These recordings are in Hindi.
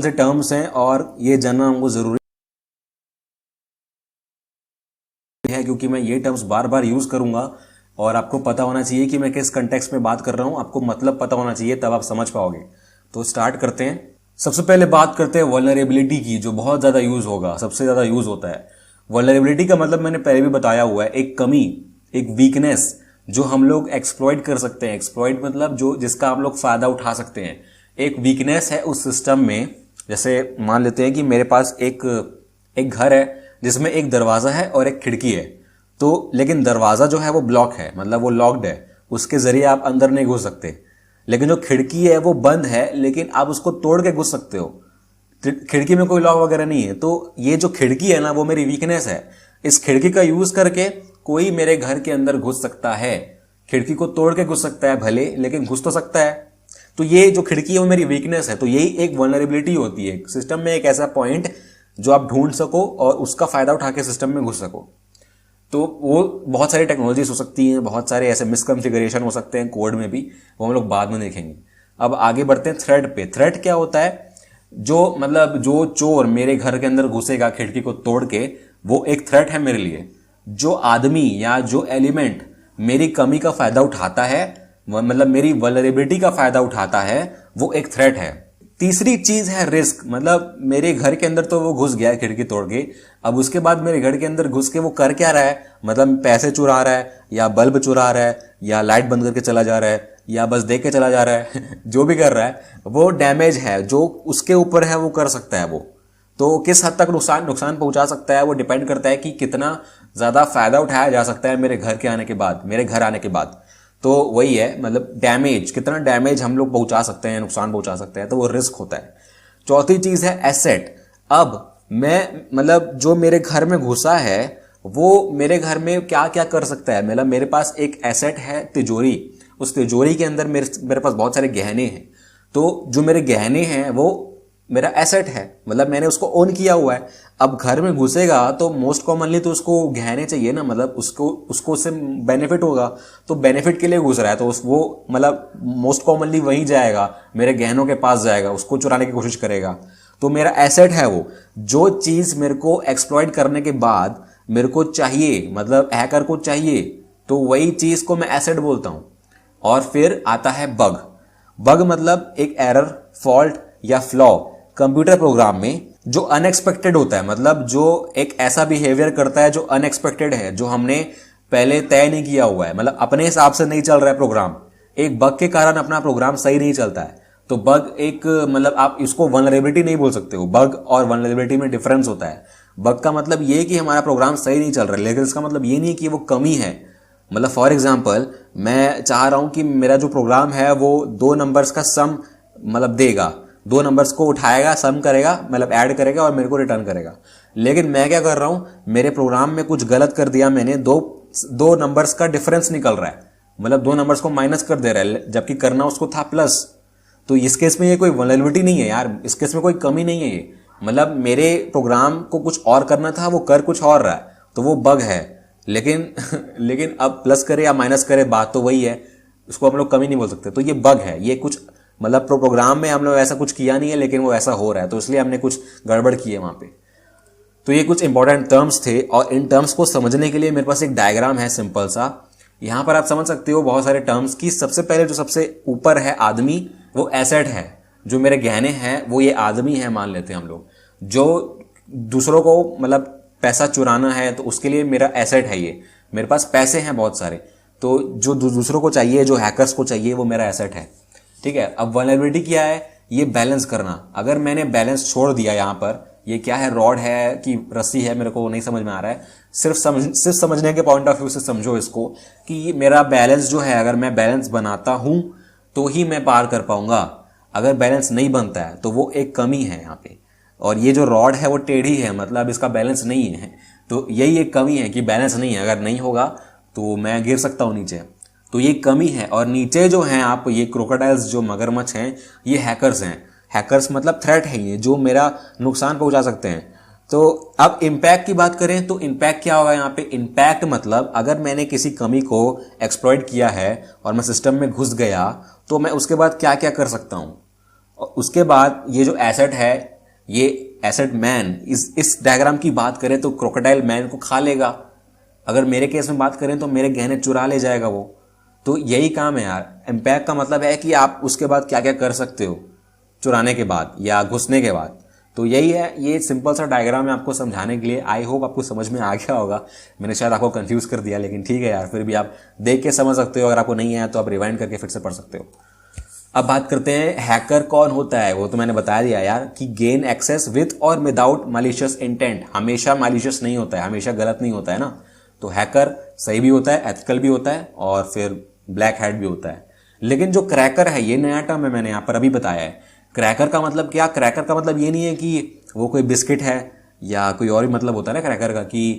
से टर्म्स हैं और ये जानना हमको ज़रूरी है, क्योंकि मैं ये टर्म्स बार बार यूज़ करूंगा और आपको पता होना चाहिए कि मैं किस कंटेक्स्ट में बात कर रहा हूं, आपको मतलब पता होना चाहिए, तब आप समझ पाओगे। तो स्टार्ट करते हैं। सबसे पहले बात करते हैं वल्नरेबिलिटी की, जो बहुत ज़्यादा यूज़ होगा, सबसे ज़्यादा यूज़ होता है। वल्नरेबिलिटी का मतलब मैंने पहले भी बताया हुआ है, एक कमी, एक वीकनेस जो हम लोग एक्सप्लॉइट कर सकते हैं। एक्सप्लॉइट मतलब जो जिसका हम लोग फ़ायदा उठा सकते हैं। एक वीकनेस है उस सिस्टम में। जैसे मान लेते हैं कि मेरे पास एक घर है जिसमें एक दरवाज़ा है और एक खिड़की है। तो लेकिन दरवाज़ा जो है वो ब्लॉक है, मतलब वो लॉक्ड है, उसके ज़रिए आप अंदर नहीं घुस सकते। लेकिन जो खिड़की है वो बंद है, लेकिन आप उसको तोड़ के घुस सकते हो। खिड़की में कोई लॉक वगैरह नहीं है। तो ये जो खिड़की है ना, वो मेरी वीकनेस है। इस खिड़की का यूज़ करके कोई मेरे घर के अंदर घुस सकता है। खिड़की को तोड़ के घुस सकता है भले, लेकिन घुस तो सकता है। तो ये जो खिड़की है वो मेरी वीकनेस है। तो यही एक वल्नरेबिलिटी होती है सिस्टम में, एक ऐसा पॉइंट जो आप ढूंढ सको और उसका फायदा उठा के सिस्टम में घुस सको। तो वो बहुत सारी टेक्नोलॉजीज हो सकती हैं, बहुत सारे ऐसे मिसकॉन्फ़िगरेशन हो सकते हैं कोड में भी, वो हम लोग बाद में देखेंगे। अब आगे बढ़ते हैं थ्रेड पे। थ्रेड क्या होता है? जो मतलब जो चोर मेरे घर के अंदर घुसेगा खिड़की को तोड़ के, वो एक थ्रेट है मेरे लिए। जो आदमी या जो एलिमेंट मेरी कमी का फायदा उठाता है, मतलब मेरी वल्नरेबिलिटी का फायदा उठाता है, वो एक थ्रेट है। तीसरी चीज है रिस्क। मतलब मेरे घर के अंदर तो वो घुस गया है खिड़की तोड़ के, अब उसके बाद मेरे घर के अंदर घुस के वो कर क्या रहा है? मतलब पैसे चुरा रहा है, या बल्ब चुरा रहा है, या लाइट बंद करके चला जा रहा है, या बस देख के चला जा रहा है जो भी कर रहा है वो डैमेज है, जो उसके ऊपर है वो कर सकता है वो। तो किस हद तक नुकसान पहुंचा सकता है वो डिपेंड करता है कि कितना ज्यादा फायदा उठाया जा सकता है मेरे घर के आने के बाद, मेरे घर आने के बाद। तो वही है, मतलब डैमेज, कितना डैमेज हम लोग पहुंचा सकते हैं, नुकसान पहुंचा सकते हैं, तो वो रिस्क होता है। चौथी चीज है एसेट। अब मैं मतलब जो मेरे घर में घुसा है वो मेरे घर में क्या क्या कर सकता है? मतलब मेरे पास एक एसेट है तिजोरी, उस तिजोरी के अंदर मेरे पास बहुत सारे गहने हैं। तो जो मेरे गहने हैं वो मेरा एसेट है, मतलब मैंने उसको ओन किया हुआ है। अब घर में घुसेगा तो मोस्ट कॉमनली तो उसको गहने चाहिए ना, मतलब उसको उससे बेनिफिट होगा, तो बेनिफिट के लिए घुस रहा है, तो वो मतलब मोस्ट कॉमनली वहीं जाएगा, मेरे गहनों के पास जाएगा, उसको चुराने की कोशिश करेगा। तो मेरा एसेट है वो, जो चीज मेरे को एक्सप्लॉइट करने के बाद मेरे को चाहिए, मतलब हैकर को चाहिए, तो वही चीज को मैं एसेट बोलता हूं। और फिर आता है बग। बग मतलब एक एरर, फॉल्ट या फ्लॉ कंप्यूटर प्रोग्राम में जो अनएक्सपेक्टेड होता है, मतलब जो एक ऐसा बिहेवियर करता है जो अनएक्सपेक्टेड है, जो हमने पहले तय नहीं किया हुआ है, मतलब अपने हिसाब से नहीं चल रहा है प्रोग्राम। एक बग के कारण अपना प्रोग्राम सही नहीं चलता है। तो बग एक मतलब आप इसको वल्नरेबिलिटी नहीं बोल सकते हो। बग और वल्नरेबिलिटी में डिफरेंस होता है। बग का मतलब ये कि हमारा प्रोग्राम सही नहीं चल रहा है, लेकिन इसका मतलब ये नहीं कि वो कमी है। मतलब फॉर एग्जाम्पल, मैं चाह रहा हूं कि मेरा जो प्रोग्राम है वो 2 नंबर्स का सम मतलब देगा, 2 नंबर्स को उठाएगा, सम करेगा, मतलब ऐड करेगा और मेरे को रिटर्न करेगा। लेकिन मैं क्या कर रहा हूं, मेरे प्रोग्राम में कुछ गलत कर दिया मैंने, दो नंबर्स का डिफरेंस निकल रहा है, मतलब 2 नंबर्स को माइनस कर दे रहा है, जबकि करना उसको था प्लस। तो इस केस में ये कोई वल्नरेबिलिटी नहीं है यार, इस केस में कोई कमी नहीं है ये, मतलब मेरे प्रोग्राम को कुछ और करना था, वो कर कुछ और रहा है, तो वो बग है। लेकिन लेकिन अब प्लस करे या माइनस करे बात तो वही है, उसको हम लोग कमी नहीं बोल सकते। तो ये बग है, ये कुछ मतलब प्रोग्राम में हम लोग ऐसा कुछ किया नहीं है, लेकिन वो ऐसा हो रहा है, तो इसलिए हमने कुछ गड़बड़ की है वहां पे। तो ये कुछ इंपॉर्टेंट टर्म्स थे, और इन टर्म्स को समझने के लिए मेरे पास एक डायग्राम है सिंपल सा। यहां पर आप समझ सकते हो बहुत सारे टर्म्स की। सबसे पहले जो सबसे ऊपर है आदमी, वो एसेट है। जो मेरे गहने हैं वो ये आदमी है मान लेते हैं हम लोग। जो दूसरों को मतलब पैसा चुराना है तो उसके लिए मेरा एसेट है ये, मेरे पास पैसे हैं बहुत सारे, तो जो दूसरों को चाहिए, जो हैकर्स को चाहिए, वो मेरा एसेट है। ठीक है। अब वल्नरेबिलिटी क्या है? ये बैलेंस करना। अगर मैंने बैलेंस छोड़ दिया, यहां पर ये क्या है, रॉड है कि रस्सी है, मेरे को नहीं समझ में आ रहा है। सिर्फ समझने के पॉइंट ऑफ व्यू से समझो इसको कि मेरा बैलेंस जो है, अगर मैं बैलेंस बनाता हूं तो ही मैं पार कर पाऊंगा। अगर बैलेंस नहीं बनता है तो वो एक कमी है यहाँ पे। और ये जो रॉड है वो टेढ़ी है, मतलब इसका बैलेंस नहीं है, तो यही एक कमी है कि बैलेंस नहीं है। अगर नहीं होगा तो मैं गिर सकता हूँ नीचे, तो ये कमी है। और नीचे जो हैं आप, ये क्रोकोडाइल्स, जो मगरमच्छ हैं, ये हैकर्स हैं। हैकर्स मतलब थ्रेट है ये, जो मेरा नुकसान पहुंचा सकते हैं। तो अब इम्पैक्ट की बात करें तो इम्पैक्ट क्या होगा यहाँ पे? इम्पैक्ट मतलब अगर मैंने किसी कमी को एक्सप्लॉइट किया है और मैं सिस्टम में घुस गया, तो मैं उसके बाद क्या क्या कर सकता हूँ। और उसके बाद ये जो एसेट है, ये एसेट मैन, इस डायग्राम की बात करें तो क्रोकोडाइल मैन को खा लेगा। अगर मेरे केस में बात करें तो मेरे गहने चुरा ले जाएगा वो। तो यही काम है यार। इम्पैक्ट का मतलब है कि आप उसके बाद क्या क्या कर सकते हो चुराने के बाद या घुसने के बाद। तो यही है, ये सिंपल सा डायग्राम है आपको समझाने के लिए। आई होप आपको समझ में आ गया होगा। मैंने शायद आपको कंफ्यूज कर दिया, लेकिन ठीक है यार, फिर भी आप देख के समझ सकते हो। अगर आपको नहीं आया तो आप रिवाइंड करके फिर से पढ़ सकते हो। अब बात करते हैं हैकर कौन होता है। वो तो मैंने बता दिया यार कि गेन एक्सेस विथ और विदाउट मैलिशियस इंटेंट। हमेशा मैलिशियस नहीं होता है, हमेशा गलत नहीं होता है ना। तो हैकर सही भी होता है, एथिकल भी होता है और फिर ब्लैक हैट भी होता है। लेकिन जो क्रैकर है, ये नया टर्म है, मैंने यहाँ पर अभी बताया है। क्रैकर का मतलब क्या? क्रैकर का मतलब ये नहीं है कि वो कोई बिस्किट है या कोई और भी मतलब होता है ना क्रैकर का, कि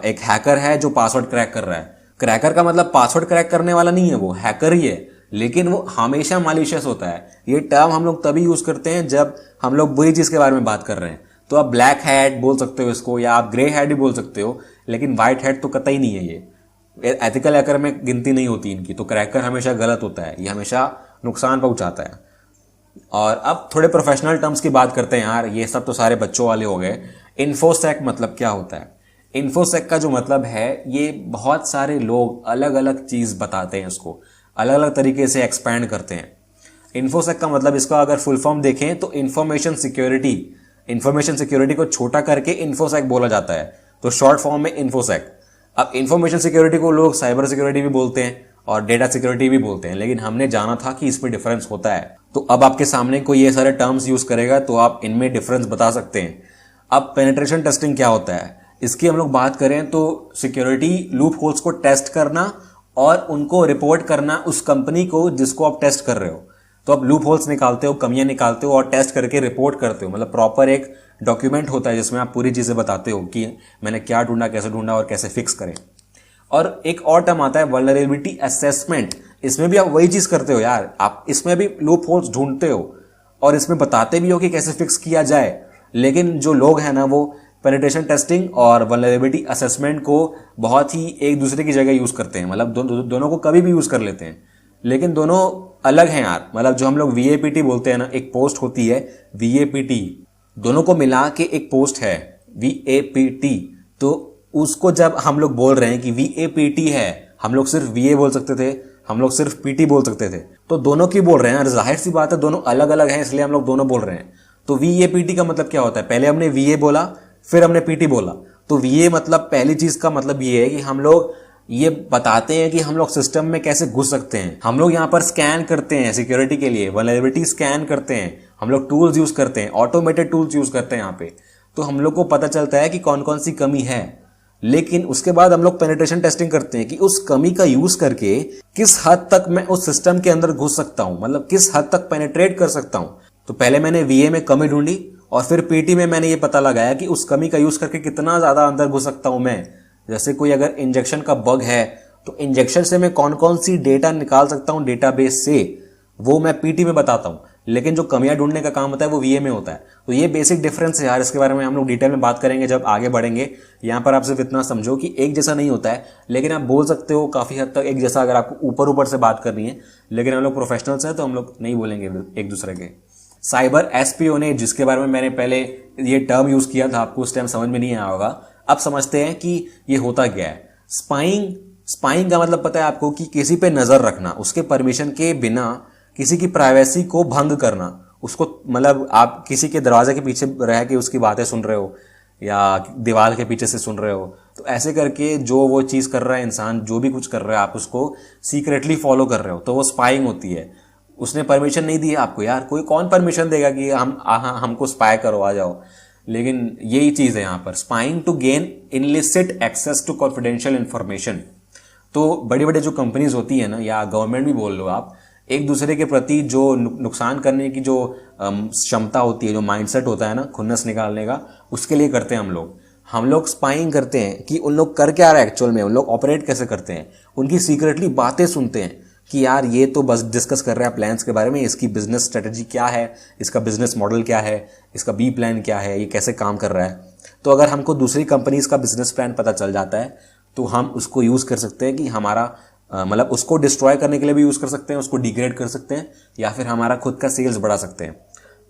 एक हैकर है जो पासवर्ड क्रैक कर रहा है। क्रैकर का मतलब पासवर्ड क्रैक करने वाला नहीं है, वो हैकर ही है, लेकिन वो हमेशा मैलिशियस होता है। ये टर्म हम लोग तभी यूज करते हैं जब हम लोग बुरी चीज के बारे में बात कर रहे हैं। तो आप ब्लैक हैट बोल सकते हो इसको, या आप ग्रे हैट भी बोल सकते हो, लेकिन व्हाइट हैट तो कतई नहीं है। ये एथिकल हैकर में गिनती नहीं होती इनकी। तो क्रैकर हमेशा गलत होता है, ये हमेशा नुकसान पहुंचाता है। और अब थोड़े प्रोफेशनल टर्म्स की बात करते हैं यार। ये सब तो सारे बच्चों वाले हो गए। इन्फोसेक मतलब क्या होता है? इन्फोसेक का जो मतलब है, ये बहुत सारे लोग अलग अलग चीज बताते हैं, उसको अलग अलग तरीके से एक्सपैंड करते हैं। इन्फोसेक का मतलब, इसका अगर फुल फॉर्म देखें तो इंफॉर्मेशन सिक्योरिटी। इंफॉर्मेशन सिक्योरिटी को छोटा करके इन्फोसेक बोला जाता है, तो शॉर्ट फॉर्म में इन्फोसेक। अब इंफॉर्मेशन सिक्योरिटी को लोग साइबर सिक्योरिटी भी बोलते हैं और डेटा सिक्योरिटी भी बोलते हैं, लेकिन हमने जाना था कि इसमें डिफरेंस होता है। तो अब आपके सामने कोई ये सारे टर्म्स यूज करेगा तो आप इनमें डिफरेंस बता सकते हैं। अब पेनिट्रेशन टेस्टिंग क्या होता है, इसकी हम लोग बात करें तो सिक्योरिटी लूप होल्स को टेस्ट करना और उनको रिपोर्ट करना उस कंपनी को जिसको आप टेस्ट कर रहे हो। तो आप लूप होल्स निकालते हो, कमियां निकालते हो और टेस्ट करके रिपोर्ट करते हो। मतलब प्रॉपर एक डॉक्यूमेंट होता है जिसमें आप पूरी चीजें बताते हो कि मैंने क्या ढूंढा, कैसे ढूंढा और कैसे फिक्स करें। और एक और टर्म आता है वल्नरेबिलिटी असेसमेंट। इसमें भी आप वही चीज करते हो यार, आप इसमें भी लूप होल्स ढूंढते हो और इसमें बताते भी हो कि कैसे फिक्स किया जाए। लेकिन जो लोग हैं ना, वो पेनिट्रेशन टेस्टिंग और वल्नरेबिलिटी असेसमेंट को बहुत ही एक दूसरे की जगह यूज करते हैं। मतलब दोनों को कभी भी यूज कर लेते हैं, लेकिन दोनों अलग हैं यार। मतलब जो हम लोग VAPT बोलते हैं ना, एक पोस्ट होती है VAPT, दोनों को मिला के एक पोस्ट है VAPT। तो उसको जब हम लोग बोल रहे हैं कि VAPT है, हम लोग सिर्फ VA बोल सकते थे, हम लोग सिर्फ PT बोल सकते थे, तो दोनों की बोल रहे हैं। जाहिर सी बात है, दोनों अलग अलग हैं, इसलिए हम लोग दोनों बोल रहे हैं। तो VAPT का मतलब क्या होता है? पहले हमने VA बोला, फिर हमने PT बोला। तो VA मतलब पहली चीज का मतलब ये है कि हम लोग ये बताते हैं कि हम लोग सिस्टम में कैसे घुस सकते हैं। हम लोग यहाँ पर स्कैन करते हैं सिक्योरिटी के लिए, वल्नरेबिलिटी स्कैन करते हैं, हम लोग टूल्स यूज करते हैं, ऑटोमेटेड टूल्स यूज करते हैं यहाँ पे। तो हम लोग को पता चलता है कि कौन कौन सी कमी है। लेकिन उसके बाद हम लोग पेनिट्रेशन टेस्टिंग करते हैं कि उस कमी का यूज करके किस हद तक मैं उस सिस्टम के अंदर घुस सकता हूं, मतलब किस हद तक पेनिट्रेट कर सकता हूं। तो पहले मैंने VA में कमी ढूंढी और फिर PT में मैंने ये पता लगाया कि उस कमी का यूज करके कितना ज्यादा अंदर घुस सकता हूं मैं। जैसे कोई अगर इंजेक्शन का बग है तो इंजेक्शन से मैं कौन कौन सी डेटा निकाल सकता हूं डेटाबेस से, वो मैं PT में बताता हूं। लेकिन जो कमियां ढूंढने का काम होता है वो VA में होता है। तो ये बेसिक डिफरेंस है यार। इसके बारे में हम लोग डिटेल में बात करेंगे जब आगे बढ़ेंगे। यहाँ पर आप सिर्फ इतना समझो कि एक जैसा नहीं होता है, लेकिन आप बोल सकते हो काफी हद तक एक जैसा, अगर आपको ऊपर ऊपर से बात करनी है। लेकिन हम लोग प्रोफेशनल्स हैं तो हम लोग नहीं बोलेंगे एक दूसरे के। साइबर एस्पियोनेज, जिसके बारे में मैंने पहले ये टर्म यूज किया था, आपको उस टाइम समझ में नहीं आया होगा। अब समझते हैं कि ये होता क्या है। स्पाइंग का मतलब पता है आपको कि किसी पे नजर रखना, उसके परमिशन के बिना किसी की प्राइवेसी को भंग करना। उसको मतलब आप किसी के दरवाजे के पीछे रह के उसकी बातें सुन रहे हो या दीवार के पीछे से सुन रहे हो, तो ऐसे करके जो वो चीज कर रहा है इंसान, जो भी कुछ कर रहा है, आप उसको सीक्रेटली फॉलो कर रहे हो, तो वो स्पाइंग होती है। उसने परमिशन नहीं दी है आपको यार, कोई कौन परमिशन देगा कि हमको स्पाई करो, आ जाओ। लेकिन यही चीज है यहाँ पर, spying to gain illicit access to confidential information. तो बड़ी बड़ी जो कंपनीज होती है ना, या गवर्नमेंट भी बोल लो आप, एक दूसरे के प्रति जो नुकसान करने की जो क्षमता होती है, जो माइंडसेट होता है ना खुन्नस निकालने का, उसके लिए करते हैं हम लोग स्पाइंग करते हैं कि उन लोग कर क्या रहा है एक्चुअल में, उन लोग ऑपरेट कैसे करते हैं, उनकी सीक्रेटली बातें सुनते हैं कि यार ये तो बस डिस्कस कर रहे हैं प्लान्स के बारे में, इसकी बिजनेस स्ट्रेटजी क्या है, इसका बिजनेस मॉडल क्या है, इसका बी प्लान क्या है, ये कैसे काम कर रहा है। तो अगर हमको दूसरी कंपनीज का बिजनेस प्लान पता चल जाता है तो हम उसको यूज कर सकते हैं कि हमारा मतलब उसको डिस्ट्रॉय करने के लिए भी यूज कर सकते हैं, उसको डिग्रेड कर सकते हैं, या फिर हमारा खुद का सेल्स बढ़ा सकते हैं।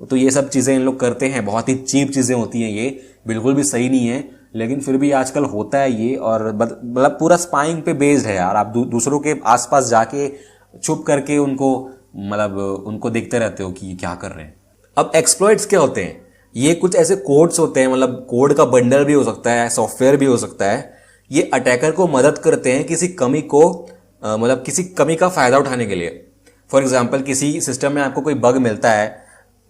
तो ये सब चीज़ें इन लोग करते हैं, बहुत ही चीप चीज़ें होती हैं, ये बिल्कुल भी सही नहीं है, लेकिन फिर भी आजकल होता है ये। और मतलब पूरा स्पाइंग पे बेस्ड है यार। आप दूसरों के आसपास जाके छुप करके उनको मतलब उनको देखते रहते हो कि ये क्या कर रहे हैं। अब एक्सप्लॉइट्स क्या होते हैं? ये कुछ ऐसे कोड्स होते हैं, मतलब कोड का बंडल भी हो सकता है, सॉफ्टवेयर भी हो सकता है। ये अटैकर को मदद करते हैं किसी कमी को मतलब किसी कमी का फायदा उठाने के लिए। फॉर एग्जाम्पल किसी सिस्टम में आपको कोई बग मिलता है,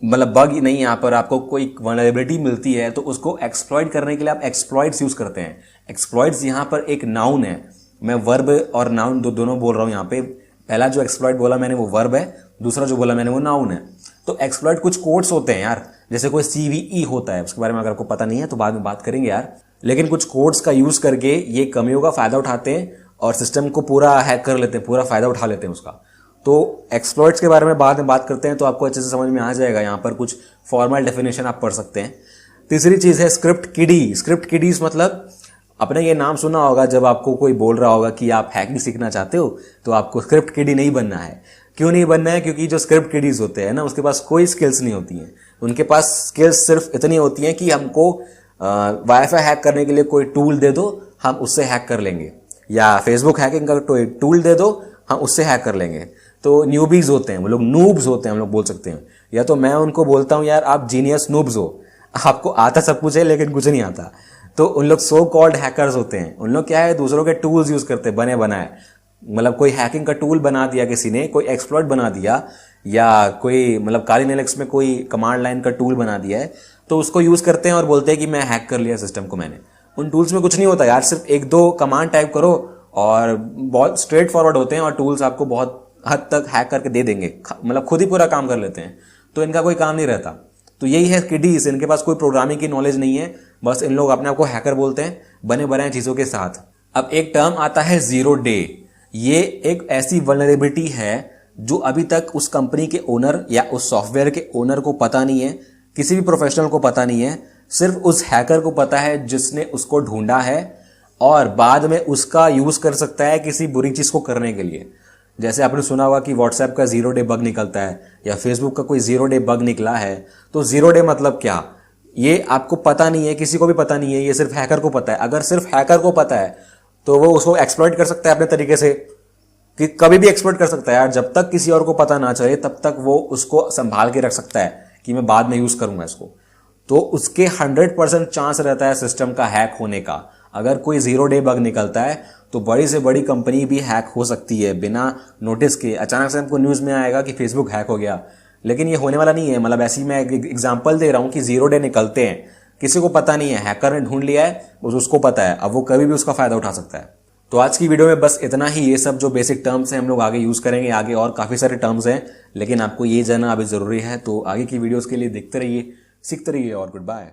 मतलब बग ही नहीं, यहाँ पर आपको कोई वल्नरेबिलिटी मिलती है, तो उसको एक्सप्लॉइट करने के लिए आप एक्सप्लॉइट्स यूज करते हैं। एक्सप्लॉइट्स यहाँ पर एक नाउन है, मैं वर्ब और नाउन दोनों बोल रहा हूँ यहाँ पे। पहला जो एक्सप्लॉइट बोला मैंने वो वर्ब है, दूसरा जो बोला मैंने वो नाउन है। तो एक्सप्लॉइट कुछ कोड्स होते हैं यार, जैसे कोई CVE होता है, उसके बारे में अगर आपको पता नहीं है तो बाद में बात करेंगे यार। लेकिन कुछ कोड्स का यूज करके ये कमियों का फायदा उठाते हैं और सिस्टम को पूरा हैक कर लेते हैं, पूरा फायदा उठा लेते हैं उसका। तो एक्सप्लॉइट्स के बारे में बाद में बात करते हैं, तो आपको अच्छे से समझ में आ जाएगा। यहाँ पर कुछ फॉर्मल डेफिनेशन आप पढ़ सकते हैं। तीसरी चीज है स्क्रिप्ट किडी। स्क्रिप्ट किडीज मतलब आपने ये नाम सुना होगा, जब आपको कोई बोल रहा होगा कि आप हैकिंग सीखना चाहते हो तो आपको स्क्रिप्ट किडी नहीं बनना है। क्यों नहीं बनना है? क्योंकि जो स्क्रिप्ट किडीज होते हैं ना, उसके पास कोई स्किल्स नहीं होती हैं। उनके पास स्किल्स सिर्फ इतनी होती हैं कि हमको वाईफाई हैक करने के लिए कोई टूल दे दो, हम उससे हैक कर लेंगे, या फेसबुक हैकिंग का टूल दे दो, हम उससे हैक कर लेंगे। तो न्यूबीज होते हैं वो लोग, नूब्स होते हैं हम लोग बोल सकते हैं। या तो मैं उनको बोलता हूं यार आप जीनियस नूब्स हो, आपको आता सब कुछ है लेकिन कुछ नहीं आता। तो उन लोग सो कॉल्ड हैकर्स होते हैं। उन लोग क्या है, दूसरों के टूल्स यूज करते हैं, बने बनाए। मतलब कोई हैकिंग का टूल बना दिया किसी ने, कोई एक्सप्लॉइट बना दिया, या कोई मतलब काली लिनक्स में कोई कमांड लाइन का टूल बना दिया है, तो उसको यूज करते हैं और बोलते हैं कि मैं हैक कर लिया सिस्टम को मैंने। उन टूल्स में कुछ नहीं होता यार, सिर्फ एक दो कमांड टाइप करो और बहुत स्ट्रेट फॉरवर्ड होते हैं और टूल्स आपको बहुत हद तक हैक करके दे देंगे, मतलब खुद ही पूरा काम कर लेते हैं। तो इनका कोई काम नहीं रहता। तो यही है किडीज, इनके पास कोई प्रोग्रामिंग की नॉलेज नहीं है, बस इन लोग अपने आप को हैकर बोलते हैं बने बनाए चीजों के साथ। अब एक टर्म आता है 0 डे। ये एक ऐसी वल्नरेबिलिटी है जो अभी तक उस कंपनी के ओनर या उस सॉफ्टवेयर के ओनर को पता नहीं है, किसी भी प्रोफेशनल को पता नहीं है, सिर्फ उस हैकर को पता है जिसने उसको ढूंढा है और बाद में उसका यूज कर सकता है किसी बुरी चीज को करने के लिए। जैसे आपने सुना होगा कि व्हाट्सएप का 0 डे बग निकलता है, या फेसबुक का कोई 0 डे बग निकला है। तो 0 डे मतलब क्या, ये आपको पता नहीं है, किसी को भी पता नहीं है, ये सिर्फ हैकर को पता है। अगर सिर्फ हैकर को पता है तो वो उसको एक्सप्लॉइट कर सकता है अपने तरीके से, कि कभी भी एक्सप्लॉइट कर सकता है यार। जब तक किसी और को पता ना चले तब तक वो उसको संभाल के रख सकता है कि मैं बाद में यूज करूंगा इसको। तो उसके 100% चांस रहता है सिस्टम का हैक होने का। अगर कोई 0 डे बग निकलता है तो बड़ी से बड़ी कंपनी भी हैक हो सकती है बिना नोटिस के। अचानक से हमको न्यूज में आएगा कि फेसबुक हैक हो गया, लेकिन ये होने वाला नहीं है। मतलब ऐसी मैं एक एग्जांपल दे रहा हूं कि 0 डे निकलते हैं, किसी को पता नहीं है, हैकर ने ढूंढ लिया है, उसको पता है, अब वो कभी भी उसका फायदा उठा सकता है। तो आज की वीडियो में बस इतना ही। ये सब जो बेसिक टर्म्स हैं हम लोग आगे यूज करेंगे, आगे और काफी सारे टर्म्स हैं, लेकिन आपको ये जानना अभी जरूरी है। तो आगे की वीडियोस के लिए देखते रहिए, सीखते रहिए और गुड बाय।